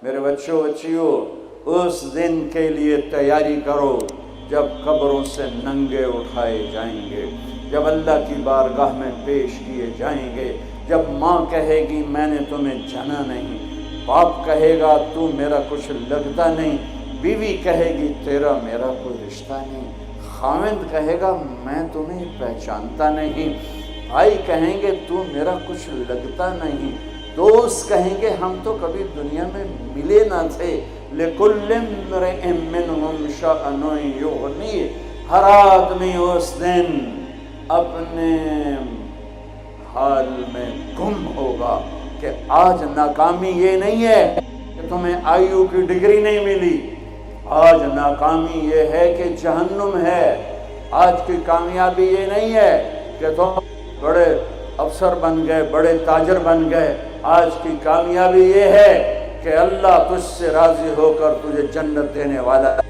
میرے بچوں بچیوں، اس دن کے لیے تیاری کرو جب قبروں سے ننگے اٹھائے جائیں گے، جب اللہ کی بارگاہ میں پیش کیے جائیں گے، جب ماں کہے گی میں نے تمہیں جنا نہیں، باپ کہے گا تو میرا کچھ لگتا نہیں، بیوی کہے گی تیرا میرا کوئی رشتہ نہیں، خاوند کہے گا میں تمہیں پہچانتا نہیں، بھائی کہیں گے تو میرا کچھ لگتا نہیں، دوست کہیں گے ہم تو کبھی دنیا میں ملے نہ تھے، لِكُلِّ امْرِئٍ مِّنْهُمْ شَأْنٌ يُغْنِيهِ، ہر آدمی اس دن اپنے حال میں گم ہوگا کہ آج ناکامی یہ نہیں ہے کہ تمہیں IU کی ڈگری نہیں ملی، آج ناکامی یہ ہے کہ جہنم ہے، آج کی کامیابی یہ نہیں ہے کہ تم بڑے افسر بن گئے، بڑے تاجر بن گئے، آج کی کامیابی یہ ہے کہ اللہ تجھ سے راضی ہو کر تجھے جنت دینے والا ہے۔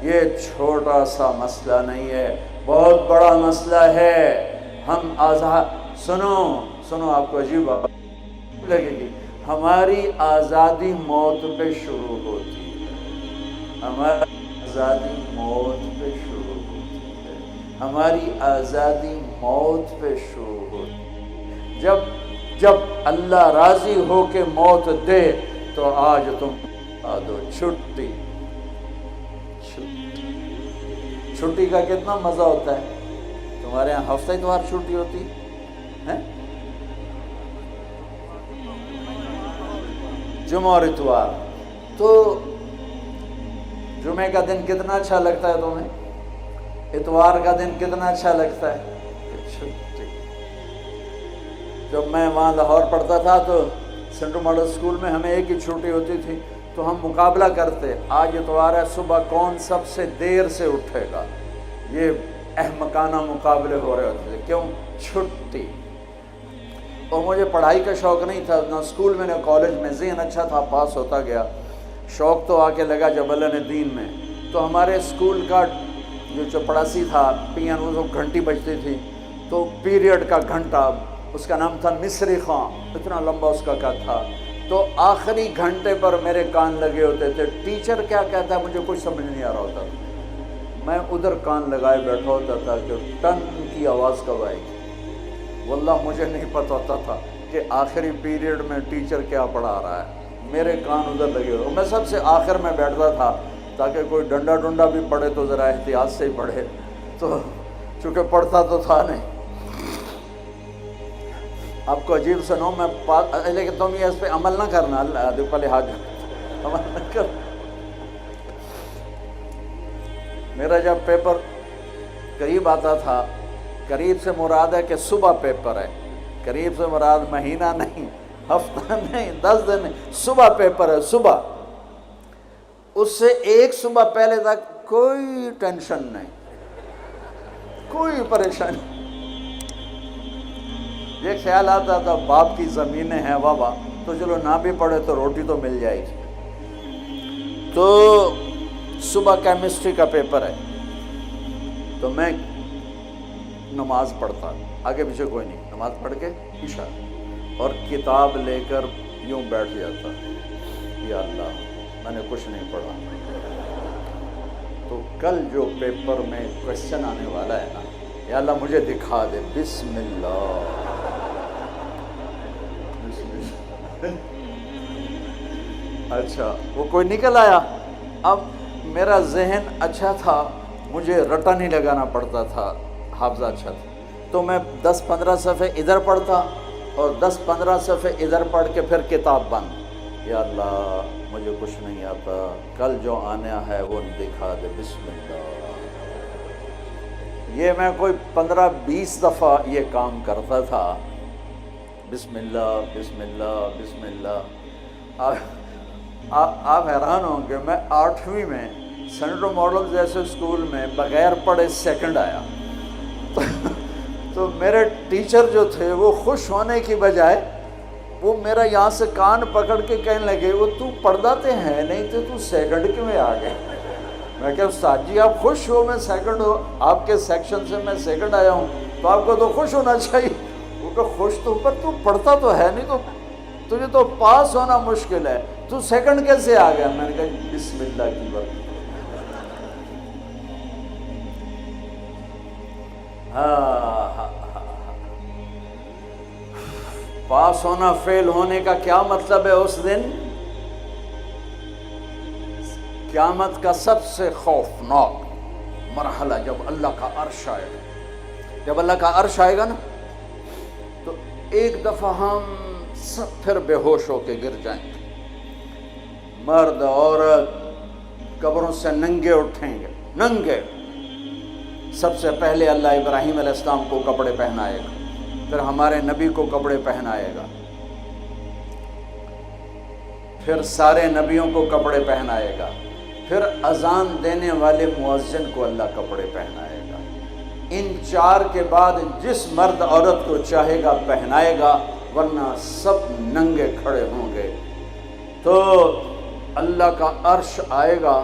یہ چھوٹا سا مسئلہ نہیں ہے، بہت بڑا مسئلہ ہے۔ ہم سنو آپ کو عجیب بات لگے گی، ہماری آزادی موت پہ شروع ہوتی ہے، ہماری آزادی موت پہ شروع ہوتی ہے، ہماری آزادی موت پہ شروع ہوتی ہے۔ جب اللہ راضی ہو کے موت دے تو آج تم آ دو چھٹی کا کتنا مزہ ہوتا ہے۔ تمہارے یہاں ہفتہ اتوار چھٹی ہوتی ہے، جمعہ اور اتوار، تو جمعے کا دن کتنا اچھا لگتا ہے تمہیں، اتوار کا دن کتنا اچھا لگتا ہے، چھٹی۔ جب میں وہاں لاہور پڑھتا تھا تو سینٹرل ماڈل اسکول میں ہمیں ایک ہی چھٹی ہوتی تھی، تو ہم مقابلہ کرتے، آج اتوار ہے، صبح کون سب سے دیر سے اٹھے گا، یہ احمقانہ مقابلے ہو رہے ہوتے تھے، کیوں، چھٹی۔ اور مجھے پڑھائی کا شوق نہیں تھا، نہ اسکول میں نہ کالج میں، ذہن اچھا تھا، پاس ہوتا گیا، شوق تو آ کے لگا جب اللہ نے دین میں۔ تو ہمارے اسکول کا جو چپڑاسی تھا، پیانو گھنٹی بجتی تھی، تو پیریڈ کا گھنٹہ، اس کا نام تھا مصری خان، اتنا لمبا اس کا تھا، تو آخری گھنٹے پر میرے کان لگے ہوتے تھے، ٹیچر کیا کہتا ہے مجھے کچھ سمجھ نہیں آ رہا ہوتا تھا، میں ادھر کان لگائے بیٹھا ہوتا تھا کہ ٹن کی آواز کب آئے گی۔ واللہ مجھے نہیں پتہ ہوتا تھا کہ آخری پیریڈ میں ٹیچر کیا پڑھا رہا ہے، میرے کان ادھر لگے ہوئے، میں سب سے آخر میں بیٹھتا تھا تاکہ کوئی ڈنڈا ڈنڈا بھی پڑھے تو ذرا احتیاط سے ہی پڑھے، تو چونکہ پڑھتا تو تھا نہیں۔ آپ کو عجیب سنو، میں لیکن تم یہ اس پہ عمل نہ کرنا، اللہ دیکھو لحاظ عمل نہ کر۔ میرا جب پیپر قریب آتا تھا، قریب سے مراد ہے کہ صبح پیپر ہے، قریب سے مراد مہینہ نہیں، ہفتہ نہیں، 10 دن نہیں، صبح پیپر ہے، صبح، اس سے ایک صبح پہلے تک کوئی ٹینشن نہیں، کوئی پریشانی۔ یہ خیال آتا تھا باپ کی زمینیں ہیں بابا، تو چلو نہ بھی پڑھے تو روٹی تو مل جائے گی۔ تو صبح کیمسٹری کا پیپر ہے، تو میں نماز پڑھتا، آگے پیچھے کوئی نہیں، نماز پڑھ کے عشاء، اور کتاب لے کر یوں بیٹھ جاتا، یا اللہ میں نے کچھ نہیں پڑھا، تو کل جو پیپر میں کوشچن آنے والا ہے نا، یا اللہ مجھے دکھا دے، بسم اللہ، اچھا وہ کوئی نکل آیا۔ اب میرا ذہن اچھا تھا، مجھے رٹا نہیں لگانا پڑتا تھا، حافظہ اچھا تھا، تو میں 10-15 صفحے ادھر پڑھتا اور 10-15 صفحے ادھر پڑھ کے پھر کتاب بند، یا اللہ مجھے کچھ نہیں آتا، کل جو آنا ہے وہ دکھا دے، بسم اللہ۔ یہ میں کوئی 15-20 دفعہ یہ کام کرتا تھا، بسم اللہ بسم اللہ بسم اللہ۔ آپ حیران ہوں کہ میں 8ویں میں سینٹرل ماڈل جیسے اسکول میں بغیر پڑھے سیکنڈ آیا، تو میرے ٹیچر جو تھے وہ خوش ہونے کی بجائے وہ میرا یہاں سے کان پکڑ کے کہنے لگے، وہ تو پڑھتا تے ہے نہیں تو سیکنڈ کیوں آ گئے؟ میں کہا استاد جی آپ خوش ہو میں سیکنڈ ہو، آپ کے سیکشن سے میں سیکنڈ آیا ہوں تو آپ کو تو خوش ہونا چاہیے۔ وہ کہ خوش تو، پر تو پڑھتا تو ہے نہیں، تو تجھے تو پاس ہونا مشکل ہے۔ تو سیکنڈ کیسے آ گیا؟ میں نے کہا بسم اللہ کی برکت۔ پاس ہونا فیل ہونے کا کیا مطلب ہے؟ اس دن قیامت کا سب سے خوفناک مرحلہ جب اللہ کا عرش آئے گا، جب اللہ کا عرش آئے گا نا، تو ایک دفعہ ہم سب پھر بے ہوش ہو کے گر جائیں گے، مرد عورت قبروں سے ننگے اٹھیں گے، ننگے۔ سب سے پہلے اللہ ابراہیم علیہ السلام کو کپڑے پہنائے گا، پھر ہمارے نبی کو کپڑے پہنائے گا، پھر سارے نبیوں کو کپڑے پہنائے گا، پھر اذان دینے والے مؤذن کو اللہ کپڑے پہنائے گا۔ ان چار کے بعد جس مرد عورت کو چاہے گا پہنائے گا، ورنہ سب ننگے کھڑے ہوں گے۔ تو اللہ کا عرش آئے گا،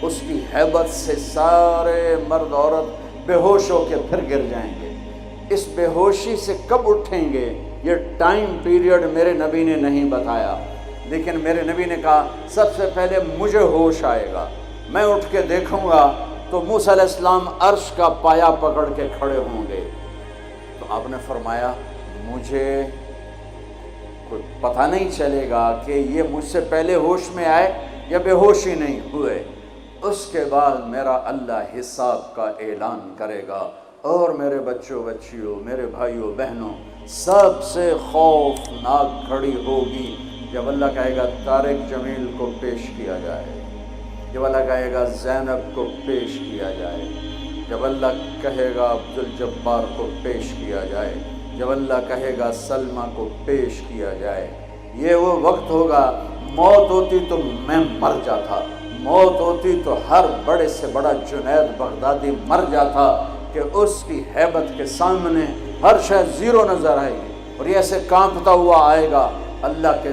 اس کی ہیبت سے سارے مرد عورت بے ہوش ہو کے پھر گر جائیں گے۔ اس بے ہوشی سے کب اٹھیں گے یہ ٹائم پیریڈ میرے نبی نے نہیں بتایا، لیکن میرے نبی نے کہا سب سے پہلے مجھے ہوش آئے گا، میں اٹھ کے دیکھوں گا تو موسیٰ علیہ السلام عرش کا پایا پکڑ کے کھڑے ہوں گے۔ تو آپ نے فرمایا مجھے کوئی پتہ نہیں چلے گا کہ یہ مجھ سے پہلے ہوش میں آئے یا بے ہوش ہی نہیں ہوئے۔ اس کے بعد میرا اللہ حساب کا اعلان کرے گا، اور میرے بچوں بچیوں، میرے بھائیوں بہنوں، سب سے خوفناک گھڑی ہوگی جب اللہ کہے گا طارق جمیل کو پیش کیا جائے، جب اللہ کہے گا زینب کو پیش کیا جائے، جب اللہ کہے گا عبدالجبار کو پیش کیا جائے، جب اللہ کہے گا سلمہ کو پیش کیا جائے۔ یہ وہ وقت ہوگا، موت ہوتی تو میں مر جاتا، موت ہوتی تو ہر بڑے سے بڑا جنید بغدادی مر جاتا، کہ اس کی ہیبت کے سامنے ہر شے زیرو نظر آئے گی، اور یہ ایسے کانپتا ہوا آئے گا اللہ کے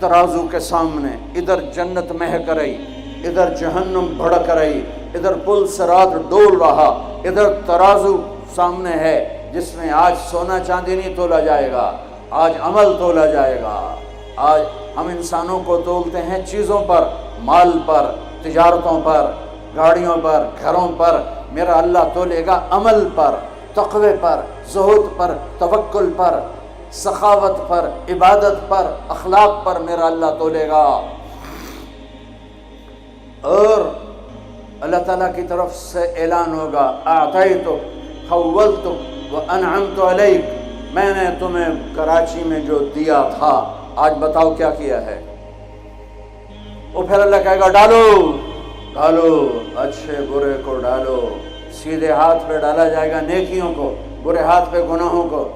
ترازو کے سامنے۔ ادھر جنت مہک رہی، ادھر جہنم بھڑک رہی، ادھر پل صراط ڈول رہا، ادھر ترازو سامنے ہے جس میں آج سونا چاندی نہیں تولا جائے گا، آج عمل تولا جائے گا۔ آج ہم انسانوں کو تولتے ہیں چیزوں پر، مال پر، تجارتوں پر، گاڑیوں پر، گھروں پر، میرا اللہ تولے گا عمل پر، تقوی پر، زہد پر، توکل پر، سخاوت پر، عبادت پر، اخلاق پر میرا اللہ تولے گا۔ اور اللہ تعالیٰ کی طرف سے اعلان ہوگا اعطیتک خولتک وانعمت علیک، میں نے تمہیں کراچی میں جو دیا تھا آج بتاؤ کیا کیا ہے۔ وہ پھر اللہ کہے گا ڈالو ڈالو، اچھے برے کو ڈالو، سیدھے ہاتھ پہ ڈالا جائے گا نیکیوں کو، برے ہاتھ پہ گناہوں کو۔